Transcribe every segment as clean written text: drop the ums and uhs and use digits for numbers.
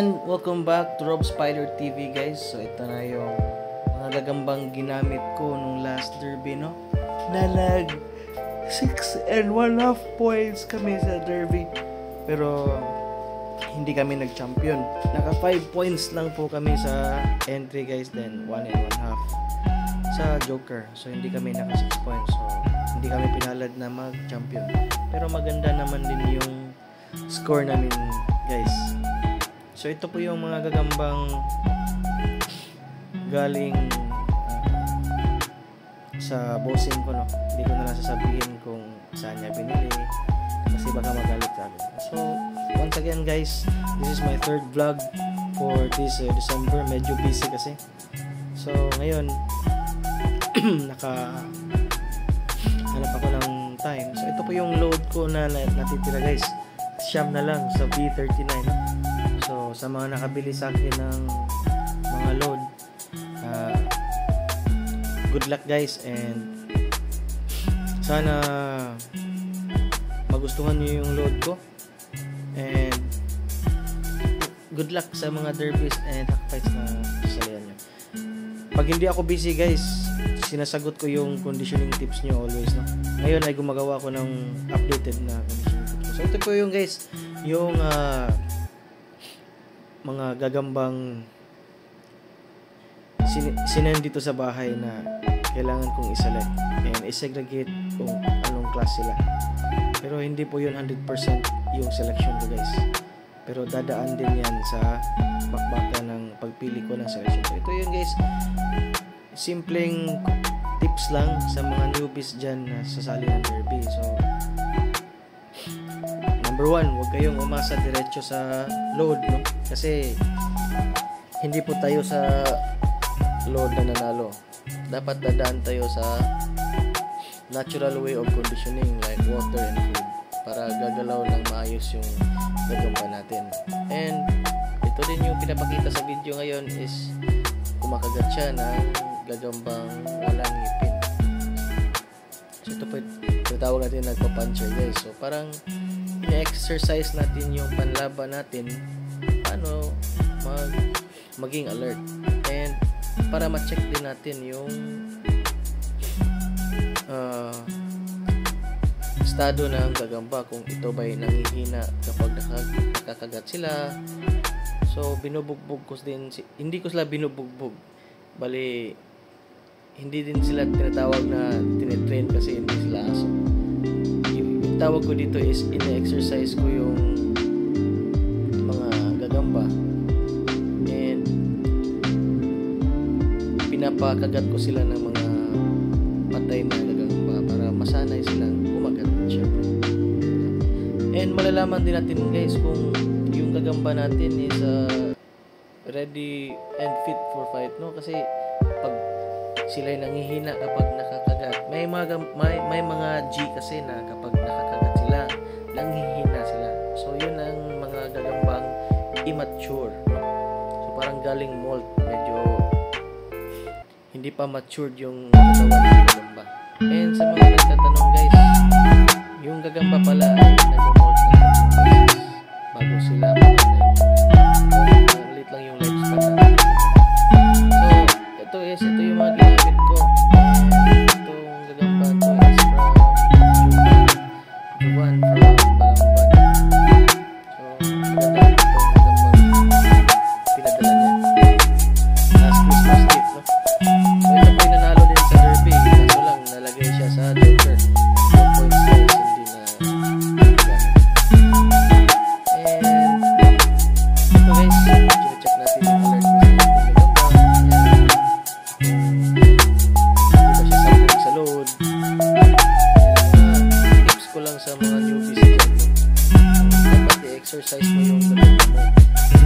And welcome back to Rob Spider TV, guys. So ito na yung mga gagambang ginamit ko nung last derby, no? Nalag 6.5 points kami sa derby. Pero hindi kami nag-champion. Naka 5 points lang po kami sa entry, guys. Then 1.5 sa Joker. So hindi kami naka 6 points. So hindi kami pinalad na mag-champion. Pero maganda naman din yung score namin, guys. So ito po yung mga gagambang galing sa bossing ko, no. Hindi ko na lang sasabihin kung saan niya binili kasi baka magalit sa akin. So once again, guys, this is my third vlog for this December. Medyo busy kasi. So ngayon hanap ako ng time. So ito po yung load ko na natitira, guys. Siyam na lang sa B39. So sa mga nakabili sa akin ng mga load, good luck, guys, and sana magustuhan niyo yung load ko, and good luck sa mga derbies and hackfights na sasalihan niyo. Pag hindi ako busy, guys, sinasagot ko yung conditioning tips niyo always, no? Ngayon ay gumagawa ko ng updated na conditioning tips. So ito po yung, guys, yung mga gagambang sinend dito sa bahay na kailangan kong iselect and isegregate kung anong class sila. Pero hindi po yun 100% yung selection ko, guys. Pero dadaan din yan sa bakbakan ng pagpili ko ng selection. So ito yun, guys. Simpleng tips lang sa mga newbies dyan na sasali ng derby. So number 1, huwag kayong umasa diretso sa load, no? Kasi hindi po tayo sa load na nanalo. Dapat dadaan tayo sa natural way of conditioning like water and food para gagalaw ng maayos yung gagamba natin. And ito din yung pinapakita sa video ngayon is kumakagat siya ng gagambang walang ngipin. So ito po tinatawag natin nagpa-puncher, guys. So parang i-exercise natin yung panlaban natin paano maging alert, and para ma-check din natin yung estado ng gagamba, kung ito ba'y nangihina kapag nakakagat sila. So binubugbog ko din, hindi ko sila binubugbog, bali hindi din sila tinatawag na tinetrain kasi hindi sila aso. Yung tawag ko dito is ine-exercise ko yung mga gagamba and pinapakagat ko sila ng mga patay na gagamba para masanay silang kumagat, syempre. And malalaman din natin, guys, kung yung gagamba natin is ready and fit for fight, no? Kasi pag sila'y nangihina kapag nakakagat, may mga G kasi na kapag nakakagat sila, nanghihina sila. So yun ang mga gagambang immature, no? So parang galing molt, medyo hindi pa matured yung katawan ng gagamba. And sa mga nagtatanong, guys, yung gagamba pala ay nag-molt ng bago sila mamatay. So malit lang yung lifespan natin. So ito yung mga ginamit ko. And itong gagamba to is from Juan from Balangban. So maganda itong gagambang pinadala niya last Christmas gift, no? So ito po yung nanalo din sa derby, kaso lang nalagay siya sa Joker. 1 points, guys, hindi na nagamit. And ito, guys, check natin yung alert sa ating gagamba. Hindi ba siya sabog sa load? Mga tips ko lang sa mga newbies dyan, no? Dapat i-exercise mo yung gagamba mo. Kasi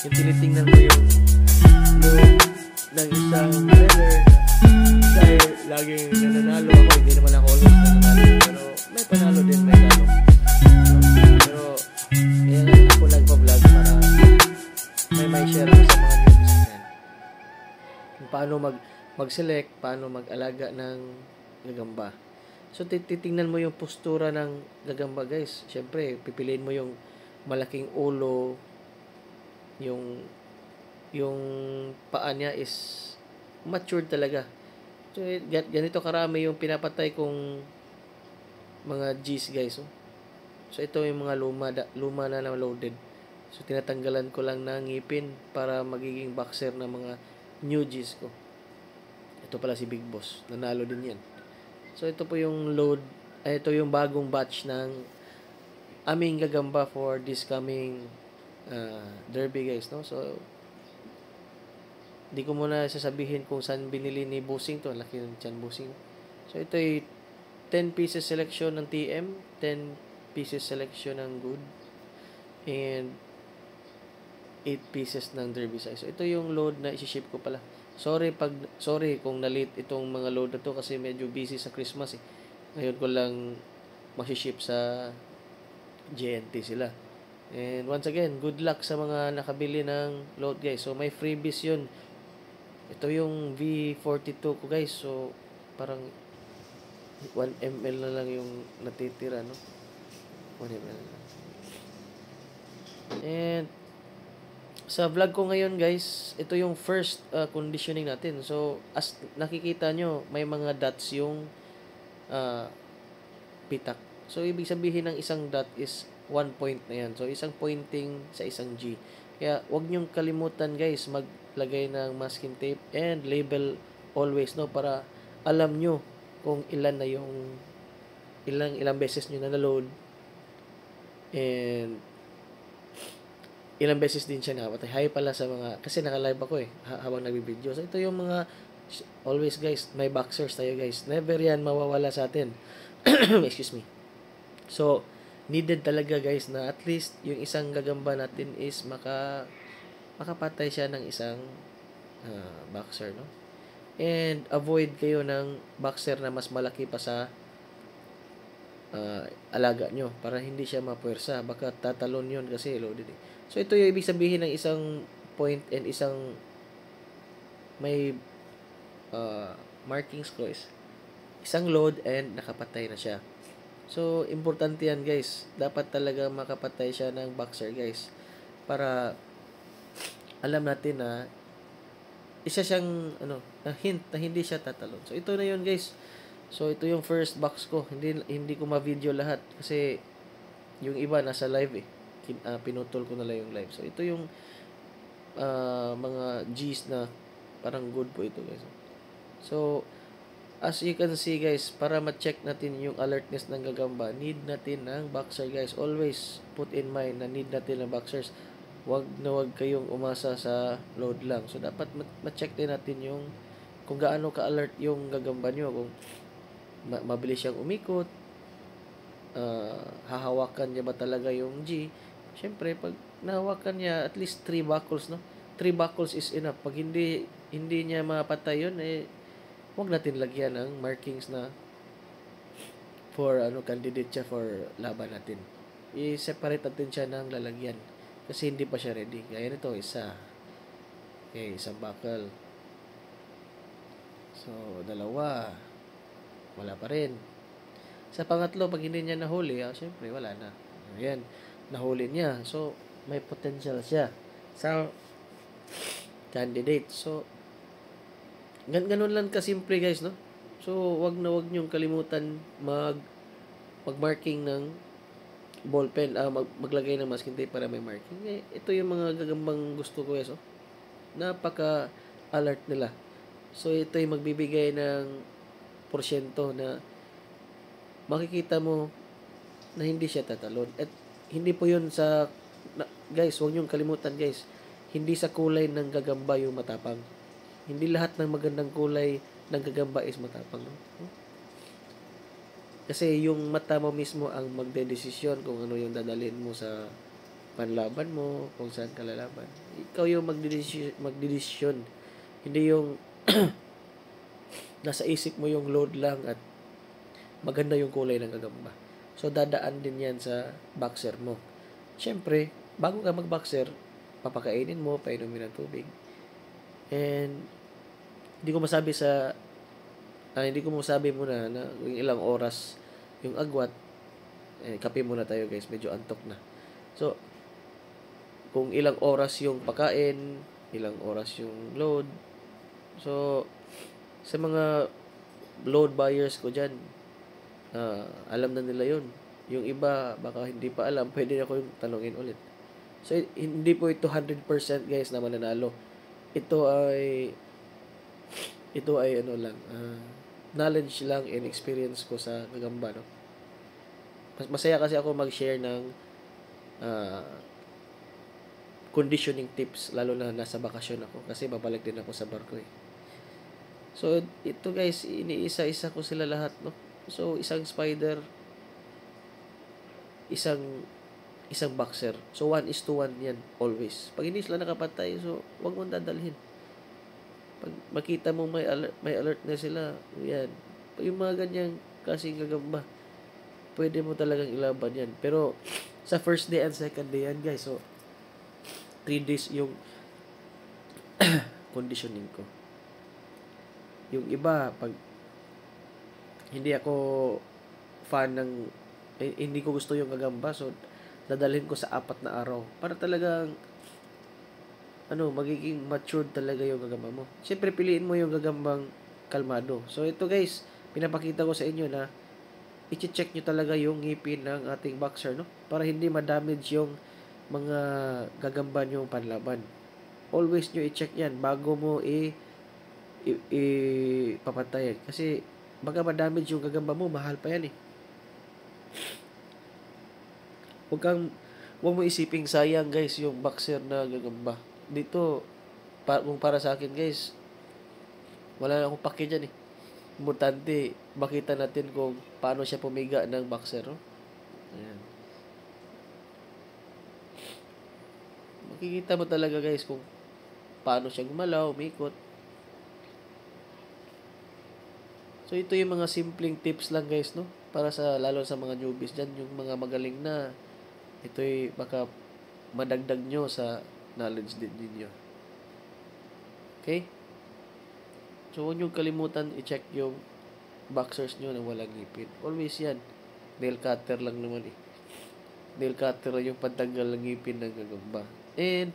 yung tinitingnan mo yung load ng isang player dahil laging nananalo ako. Hindi naman ako always nananalo, pero may panalo din, may talo. Pero kaya ako nagpa-vlog para may share ako sa mga newbies dyan kung paano mag-select, paano mag-alaga ng gagamba. So titingnan mo yung postura ng gagamba, guys. Syempre pipiliin mo yung malaking ulo, Yung yung paa niya is matured talaga. So, ganito karami yung pinapatay kong mga G's guys. Oh. So, ito yung mga luma na loaded. So, tinatanggalan ko lang ng ngipin para magiging boxer na mga new G's ko. Ito pala si Big Boss. Nanalo din yan. So, ito po yung ito yung bagong batch ng aming gagamba for this coming derby guys. No? So, di ko muna sasabihin kung saan binili ni Bossing to. Laki ng tiyan Bossing. So, ito ay 10 pieces selection ng TM, 10 pieces selection ng Good, and 8 pieces ng Derby size. So, ito yung load na isi-ship ko pala. Sorry kung na-late itong mga load na to kasi medyo busy sa Christmas eh. Ngayon ko lang masi-ship sa JNT sila. And once again, good luck sa mga nakabili ng load guys. So, may freebies yun. Ito yung V42 ko guys. So, parang 1 ml na lang yung natitira, no? 1 ml na. And sa vlog ko ngayon guys, ito yung first conditioning natin. So, as nakikita nyo, may mga dots yung pitak. So, ibig sabihin ng isang dot is 1 point na yan. So, isang pointing sa isang G. Kaya, wag nyong kalimutan guys, maglagay ng masking tape and label always, no? Para alam nyo kung ilan na yung ilang beses nyo na load and ilang beses din siya nakapatay. Hi pala sa mga, kasi naka-live ako eh, habang nagbibideo. So, ito yung mga, always guys, may boxers tayo guys. Never yan mawawala sa atin. Excuse me. So, needed talaga guys na at least yung isang gagamba natin is makapatay siya ng isang boxer, no? And avoid kayo ng boxer na mas malaki pa sa alaga nyo para hindi siya mapuwersa. Baka tatalon yun kasi loaded eh. So, ito yung ibig sabihin ng isang point and isang may markings ko is isang load and nakapatay na siya. So, importante yan guys. Dapat talaga makapatay siya ng boxer guys. Para alam natin na isa siyang na hint na hindi siya tatalon. So, ito na yun guys. So, ito yung first box ko. Hindi ko ma-video lahat kasi yung iba nasa live eh. Pinutol ko na lang yung live. So, ito yung mga G's na parang good po ito guys. So, as you can see guys, para ma-check natin yung alertness ng gagamba, need natin ng boxer guys. Always put in mind na need natin ng boxers. Wag kayong umasa sa load lang. So, dapat ma-check din natin yung kung gaano ka-alert yung gagamba nyo. Kung mabilis siyang umikot, hahawakan niya ba talaga yung G. Siyempre, pag nahawakan niya, at least 3 buckles, no? 3 buckles is enough. Pag hindi niya mapatay yun, huwag natin lagyan ng markings na for candidate siya for laban natin. I-separate natin siya ng lalagyan. Kasi hindi pa siya ready. Gaya nito, isa. Okay, isang buckle. So, 2. Wala pa rin. Sa pangatlo, pag hindi niya nahuli, syempre, wala na. Ayan, nahuli niya. So, may potential siya sa candidate. So, ganun lang kasimple guys, no? So, wag niyong kalimutan mag-marking ng ballpen, maglagay ng masking tape para may marking. Ito yung mga gagambang gusto ko guys, oh. Napaka-alert nila. So, ito yung magbibigay ng porsyento na makikita mo na hindi siya tatalon. At hindi po yun guys, huwag niyong kalimutan guys, hindi sa kulay ng gagamba yung matapang. Hindi lahat ng magandang kulay ng gagamba is matapang. No? Kasi yung mata mo mismo ang magdedesisyon kung ano yung dadalhin mo sa panlaban mo, kung saan ka lalaban. Ikaw yung magdedesisyon. Hindi yung nasa isip mo yung load lang at maganda yung kulay ng gagamba. So, dadaan din yan sa boxer mo. Siyempre, bago ka mag-boxer, papakainin mo, painumin ng tubig. And, hindi ko masabi muna na yung ilang oras yung agwat, kape muna tayo guys, medyo antok na. So, kung ilang oras yung pagkain, ilang oras yung load. So, sa mga load buyers ko dyan, alam na nila yun. Yung iba, baka hindi pa alam, pwede ako yung tanongin ulit. So, hindi po ito 100% guys na mananalo. Ito ay ano lang, knowledge lang and experience ko sa gagamba, no? Masaya kasi ako mag-share ng conditioning tips, lalo na nasa bakasyon ako kasi babalik din ako sa barko eh. So, ito guys, iniisa-isa ko sila lahat, no? So, isang spider, isang boxer. So, 1:1 yan, always. Pag hindi sila nakapatay, so, wag mong dadalhin. Pag makita mo may alert na sila, yan. Yung mga ganyang kasing gagamba, pwede mo talagang ilaban yan. Pero, sa first day and second day yan, guys, so, 3 days yung conditioning ko. Yung iba, pag hindi ako fan ng, hindi ko gusto yung gagamba, so, dadalhin ko sa 4 na araw. Para talagang, magiging matured talaga yung gagamba mo. Siyempre, piliin mo yung gagambang kalmado. So, ito guys, pinapakita ko sa inyo na, i-check nyo talaga yung ngipin ng ating boxer, no? Para hindi ma-damage yung mga gagamba nyo panlaban. Always nyo i-check yan bago mo papatay. Kasi baka ma-damage yung gagamba mo, mahal pa yan eh. Huwag mo isiping sayang guys yung boxer na gagamba. Dito, kung para sa akin guys, wala na akong pake dyan eh. Importante, makita natin kung paano siya pumiga ng boxer. No? Ayan. Makikita mo talaga guys kung paano siya gumalaw, umikot. So ito yung mga simpleng tips lang guys, no? Para lalo sa mga newbies dyan, yung mga magaling na, ito'y baka madagdag nyo sa knowledge din ninyo. Okay? So huwag nyo kalimutan i-check yung boxers nyo na walang ngipin. Always yan. Nail cutter lang naman eh. Nail cutter yung pantanggal ng ngipin ng gagamba. And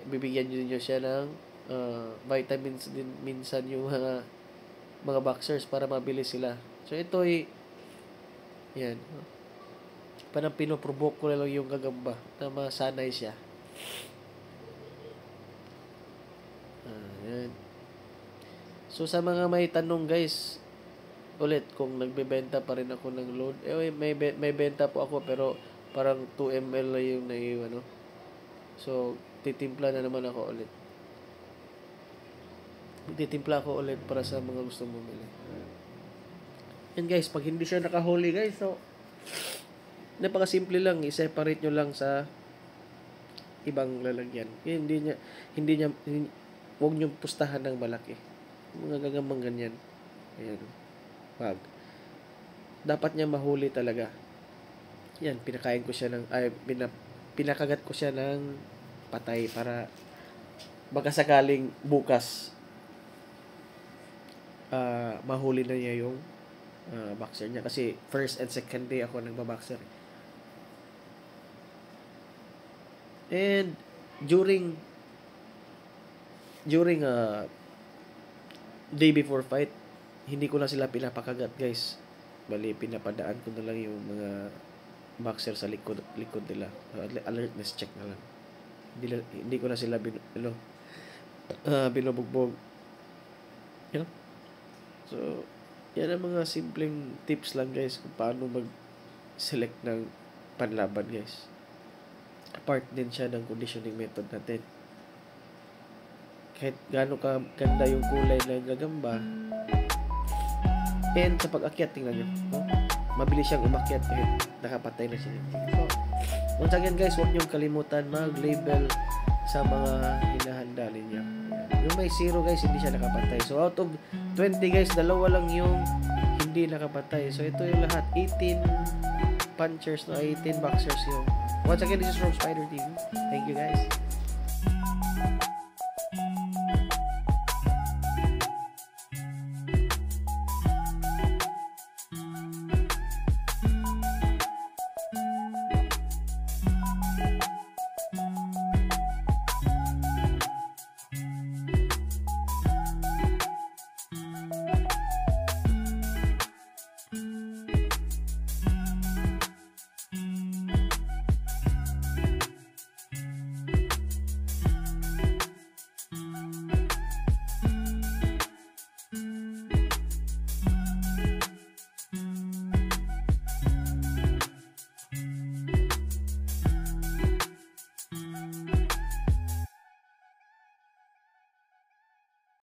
bibigyan nyo siya ng vitamins din minsan yung mga boxers para mabilis sila. So ito ay yan. Parang pinoprovoke ko lang yung gagamba na masanay siya. Yan. So sa mga may tanong guys, ulit kung nagbebenta pa rin ako ng load, may benta po ako pero parang 2 ml na yung naiwan, no? So, titimpla na naman ako ulit. Titimpla ako ulit para sa mga gusto bumili. Yan guys, pag hindi siya nakahuli guys, so, napakasimple lang, i-separate nyo lang sa ibang lalagyan. Huwag nyo pustahan ng malaki. Mga gagambang ganyan. Ayan. Wag. Dapat niya mahuli talaga. Yan, pinakain ko siya pinakagat ko siya ng patay para baka sakaling bukas mahuli na niya yung boxer niya. Kasi first and second day ako nagbaboxer. And during day before fight, hindi ko na sila pinapakagat guys. Bali, pinapadaan ko na lang yung mga boxer sa likod nila. Alertness check na lang. Hindi ko na sila binubugbog. You know? So, yan ang mga simpleng tips lang guys kung paano mag-select ng panlaban guys. Part din siya ng conditioning method natin. Kahit gaano ka ganda yung kulay ng gagamba, and sa pag-akyat, tingnan nyo, no? Mabilis siyang umakyat kahit nakapatay na siya. So, once again guys, huwag niyong kalimutan mag-label sa mga hinahanda ninyo. Yung may 0 guys, hindi siya nakapatay. So, out of 20 guys, 2 lang yung hindi nakapatay. So, ito yung lahat. 18 punchers, no? 18 boxers yung. Once again, this is from Spider TV. Thank you guys.